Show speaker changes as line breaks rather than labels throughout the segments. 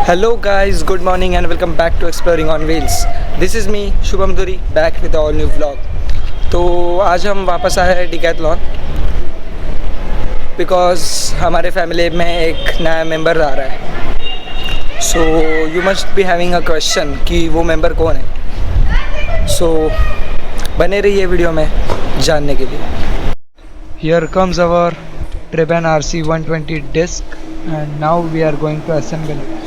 Hello guys, good morning and welcome back to Exploring on Wheels. This is me Shubham Duri back with all new vlog. तो आज हम वापस आए हैं decathlon because हमारे family में एक नया मेंबर आ रहा है. So you must be having a question कि वो मेंबर कौन है. सो बने रहिए वीडियो में जानने के लिए. Here comes our Treban RC 120 disc and now we are going to assemble it.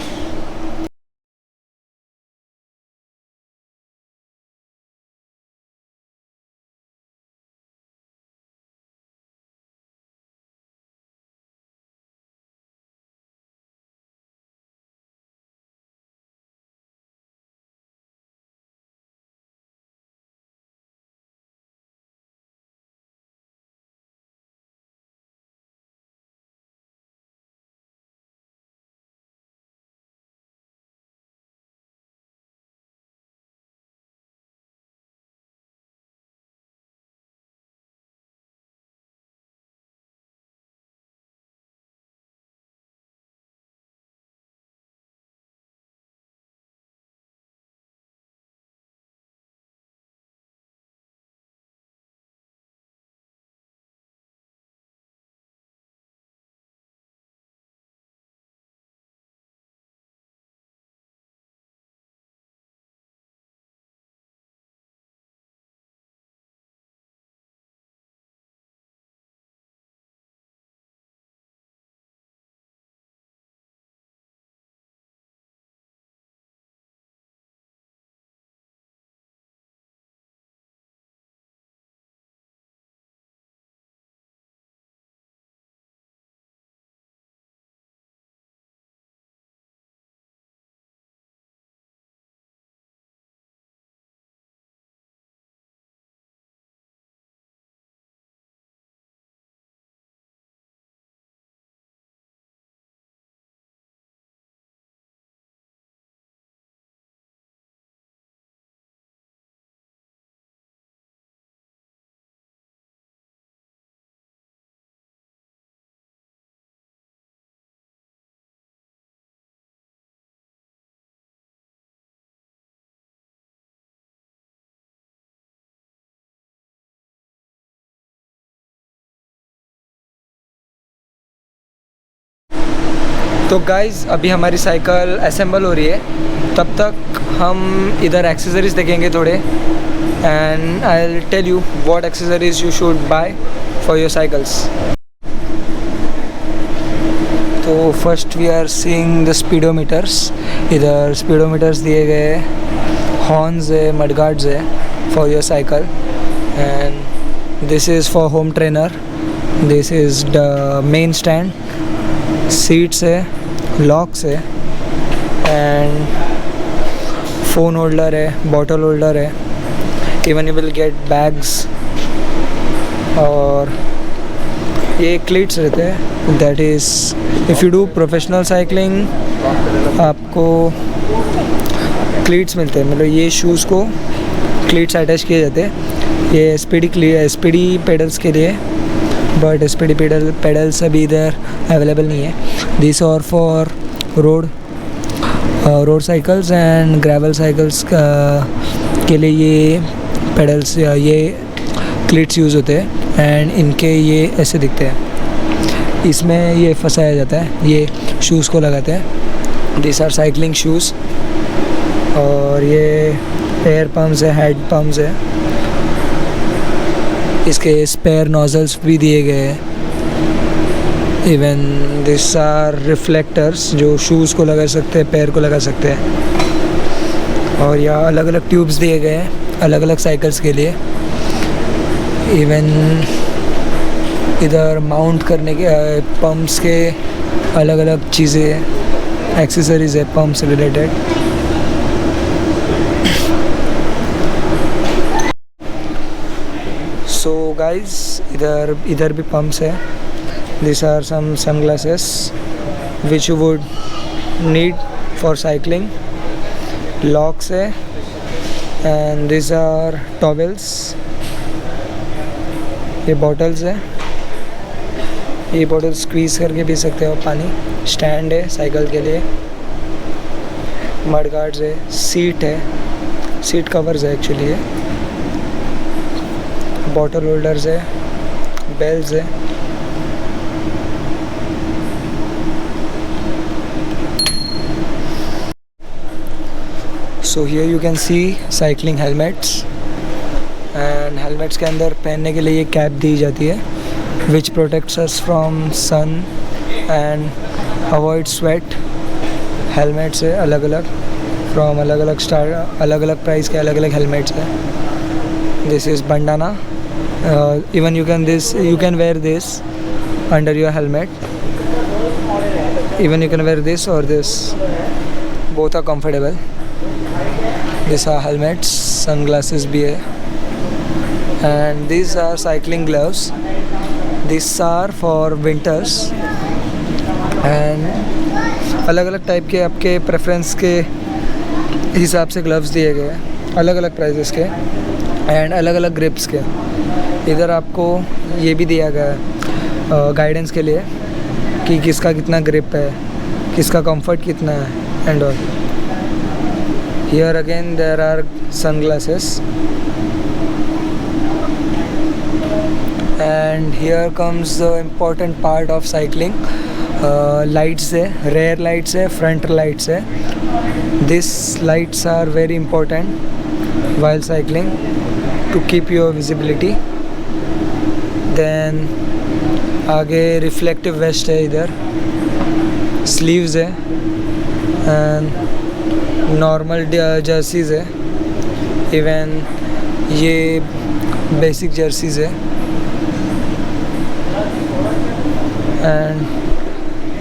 तो गाइज़ अभी हमारी साइकिल असेंबल हो रही है. तब तक हम इधर एक्सेसरीज़ देखेंगे थोड़े and I will tell you what accessories you should buy for your cycles. तो first we are seeing the speedometers. इधर स्पीडोमीटर्स दिए गए, हॉर्न्स है, मडगार्ड्स है for your cycle and this is for home trainer. This is the main stand. Seats है, locks है and phone holder है, bottle holder है. Even you will get bags और ये क्लीट्स रहते हैं. That is if you do professional cycling आपको cleats मिलते हैं. मतलब ये शूज़ को क्लीट्स अटैच किए जाते हैं. ये स्पीडी पेडल्स के लिए, बट स्पीडी पेडल्स अभी इधर अवेलेबल नहीं है. दिस और for road cycles and gravel cycles के लिए ये पेडल्स या ये क्लिट्स यूज़ होते हैं एंड इनके ये ऐसे दिखते हैं. इसमें ये फंसाया जाता है, ये शूज़ को लगाते हैं. This are cycling shoes. और ये एयर पम्प्स है, हेड पम्प्स है. इसके स्पेयर नोजल्स भी दिए गए हैं. इवन दिस आर रिफ्लेक्टर्स जो शूज़ को लगा सकते हैं, पैर को लगा सकते हैं. और यहाँ अलग अलग ट्यूब्स दिए गए हैं अलग अलग साइकिल्स के लिए. इवन इधर माउंट करने के पम्प्स के अलग अलग चीज़ें हैं, एक्सेसरीज़ है पम्प्स रिलेटेड. सो गाइस इधर भी पम्प्स है. These are some sunglasses which you would need for cycling. Locks है and these are towels. ये bottles है. ये बॉटल स्क्वीज़ करके पी सकते हो पानी. स्टैंड है साइकिल के लिए. मड गार्ड्स है, सीट है, सीट कवर्स है एक्चुअली ये, बॉटल होल्डर्स है, बेल्स है, so here you can see cycling helmets, and helmets के अंदर पहनने के लिए ये कैप दी जाती है which protects us from sun and avoid sweat. Helmets है अलग अलग फ्रॉम अलग अलग प्राइस के अलग अलग हेलमेट्स है। This is bandana, even you can wear this under your helmet, even you can wear this और this, both are comfortable. This are helmets, sunglasses भी है, and this are cycling gloves, this are for winters. And अलग अलग type के आपके preference के हिसाब से ग्लव्स दिए गए हैं, अलग अलग प्राइजेस के एंड अलग अलग ग्रिप्स के। इधर आपको ये भी दिया गया है गाइडेंस के लिए कि किसका कितना ग्रिप है, किसका कंफर्ट कितना है and all. Here again there are sunglasses, and here comes the important part of cycling. Lights है, रेयर लाइट्स है, फ्रंट लाइट्स है। This lights are very important while cycling to keep your visibility. Then आगे reflective vest है, इधर sleeves है, and normal jerseys है, even ये basic jerseys है,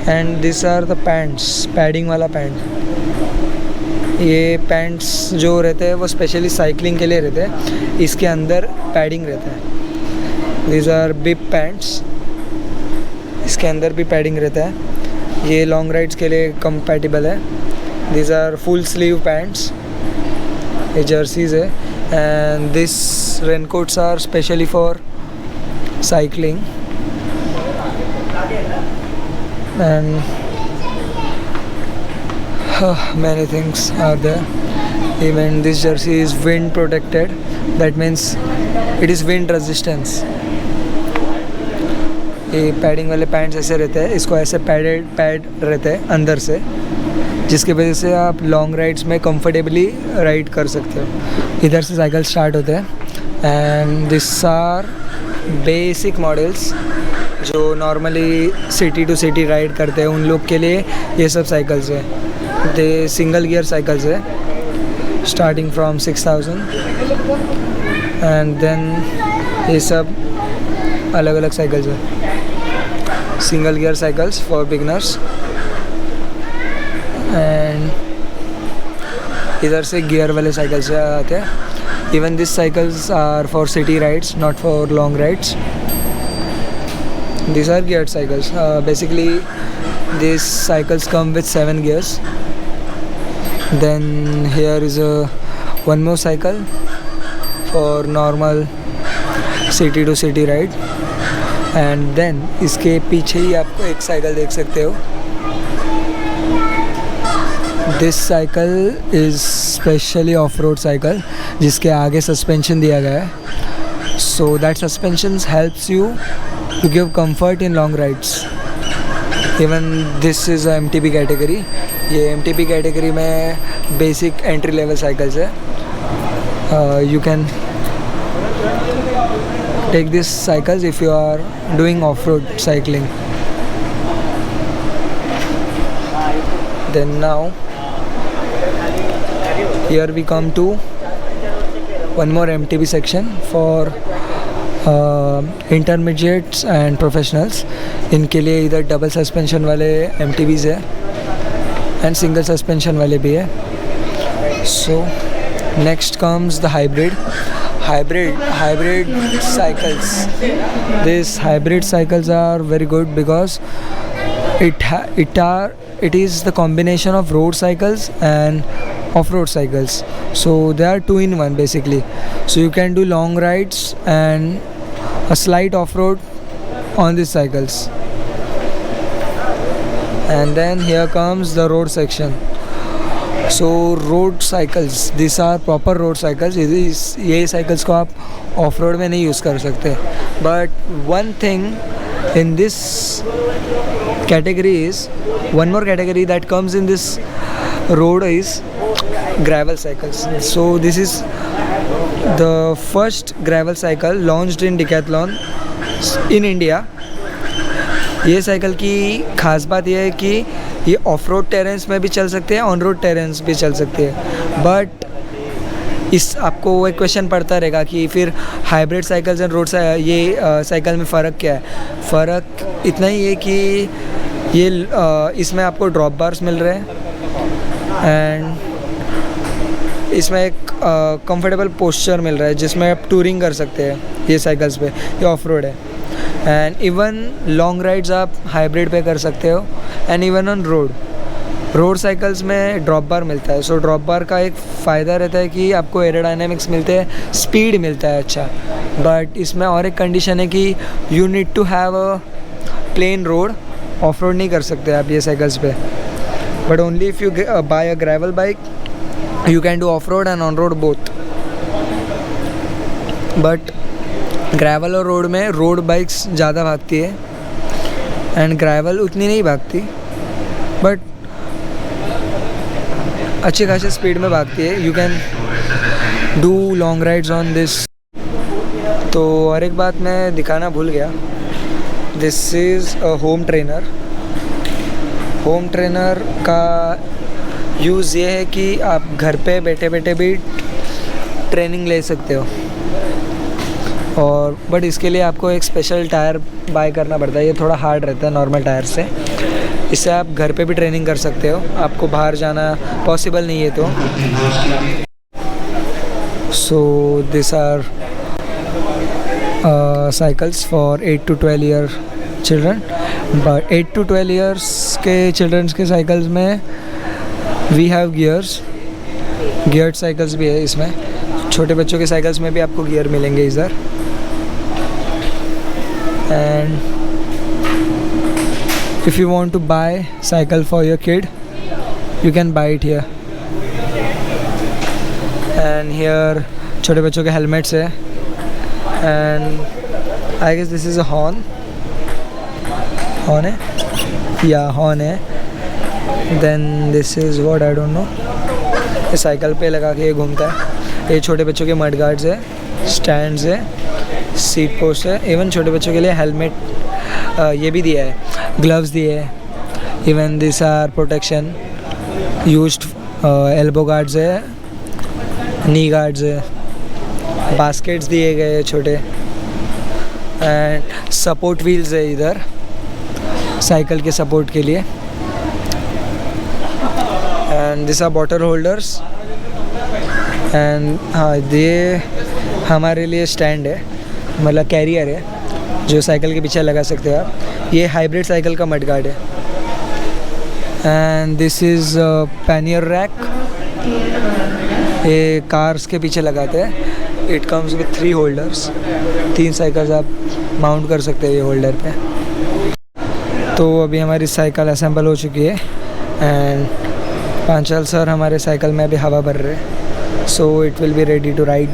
and this are the pants, padding वाला पैंट। ये पैंट्स जो रहते हैं वो स्पेशली साइकिलिंग के लिए रहते हैं, इसके अंदर पैडिंग रहता है। दिस आर बिप पैंट्स, इसके अंदर भी पैडिंग रहता है, ये लॉन्ग राइड्स के लिए कंपैटिबल है। This are full sleeve pants, ये जर्सीज है, and this raincoats are specially for cycling. And many things are there. Even this jersey is wind protected, that means it is wind resistance. ये padding वाले pants ऐसे रहते हैं, इसको ऐसे pad रहते हैं अंदर से, जिसकी वजह से आप लॉन्ग राइड्स में कंफर्टेबली राइड कर सकते हो। इधर से साइकिल स्टार्ट होते हैं, and this are basic models जो normally city to city ride करते हैं उन लोग के लिए ये सब साइकिल्स है। दे सिंगल गियर साइकिल्स है स्टार्टिंग फ्रॉम 6000, एंड देन ये सब अलग अलग साइकिल्स है, single gear cycles for beginners. And इधर से गियर वाले साइकिल्स आते हैं। Even this cycles are for city rides, not for long rides. These are geared cycles. Basically these cycles come with 7 gears. Then here is one more cycle for normal city to city ride. And then इसके पीछे ही आपको एक cycle देख सकते हो. This cycle is specially off-road cycle जिसके आगे suspension दिया गया है. So that suspension helps you to give comfort in long rides. Even this is a MTB category. ये MTB category में basic entry level cycles है. You can take these cycles if you are doing off-road cycling. Then now here we come to one more MTB section for intermediates and professionals. इनके लिए इधर double suspension वाले MTBs है and single suspension वाले भी है. So next comes the hybrid cycles. These hybrid cycles are very good because it is the combination of road cycles and off-road cycles. So they are 2 in 1 basically. So you can do long rides and a slight off-road on these cycles. And then here comes the road section. So road cycles, this are proper road cycles. ये cycles को आप off road में नहीं use कर सकते. But one thing in this category is one more category that comes in this road is gravel cycles. So this is the first gravel cycle launched in Decathlon in India. ये cycle की ख़ास बात यह है कि ये of road Terrence में भी चल सकते हैं, ऑन रोड टेरेंस भी चल सकते हैं. बट इस आपको वो एक क्वेश्चन पड़ता रहेगा कि फिर हाइब्रिड साइकिल्स एंड रोड ये साइकिल में फ़र्क क्या है. फ़र्क इतना ही है कि ये इसमें आपको ड्रॉप बार्स मिल रहे हैं एंड इसमें एक कंफर्टेबल पोस्चर मिल रहा है जिसमें आप टूरिंग कर सकते हैं ये साइकिल्स पे. ये ऑफ रोड है एंड इवन लॉन्ग राइड्स आप हाइब्रिड पे कर सकते हो and even on road cycles में ड्रॉप बार मिलता है. सो ड्रॉप बार का एक फ़ायदा रहता है कि आपको एरोडायनेमिक्स मिलते हैं, स्पीड मिलता है अच्छा. बट इसमें और एक कंडीशन है कि you need to have a plain road. Off road नहीं कर सकते आप ये साइकिल्स पे. But only if you buy a gravel bike you can do off road and on road both. But gravel और रोड में रोड बाइक्स ज़्यादा भागती है एंड ग्रेवल उतनी नहीं भागती, बट अच्छी खासी स्पीड में भागती है. You can do long rides on this. तो और एक बात मैं दिखाना भूल गया. This is a home trainer. Home trainer का यूज़ ये है कि आप घर पे बैठे बैठे भी ट्रेनिंग ले सकते हो. और बट इसके लिए आपको एक स्पेशल टायर बाय करना पड़ता है. ये थोड़ा हार्ड रहता है नॉर्मल टायर से. इससे आप घर पे भी ट्रेनिंग कर सकते हो. आपको बाहर जाना पॉसिबल नहीं है तो. So this are cycles for 8 to 12 year children. But 8 to 12 years के चिल्ड्रंस के साइकिल्स में वी हैव गियर्ड साइकिल्स भी है इसमें. छोटे बच्चों के साइकिल्स में भी आपको गियर मिलेंगे इधर. And if you want to buy cycle for your kid you can buy it here. And here छोटे बच्चों के helmets है and I guess this is a horn है. Yeah, horn है. Then this is what I don't know. ये cycle पे लगा के ये घूमता है. ये छोटे बच्चों के मड गार्ड्स है, स्टैंड्स है, सीट पोस्ट है. इवन छोटे बच्चों के लिए हेलमेट ये भी दिया है, ग्लव्स दिए है. Even this are protection used. Elbow guards है, नी गार्ड्स है, बास्केट्स दिए गए हैं छोटे एंड सपोर्ट व्हील्स है इधर साइकिल के सपोर्ट के लिए. And this are bottle holders. And हाँ, ये हमारे लिए स्टैंड है, मतलब कैरियर है जो साइकिल के पीछे लगा सकते हो आप. ये हाइब्रिड साइकिल का मड गार्ड है. And this is pannier rack. ये कार्स के पीछे लगाते हैं. It comes with 3 holders. 3 cycles आप माउंट कर सकते हैं ये होल्डर पे. तो अभी हमारी साइकिल असेंबल हो चुकी है एंड पांचाल सर हमारे साइकिल में अभी हवा भर रहे हैं. So it will be ready to ride.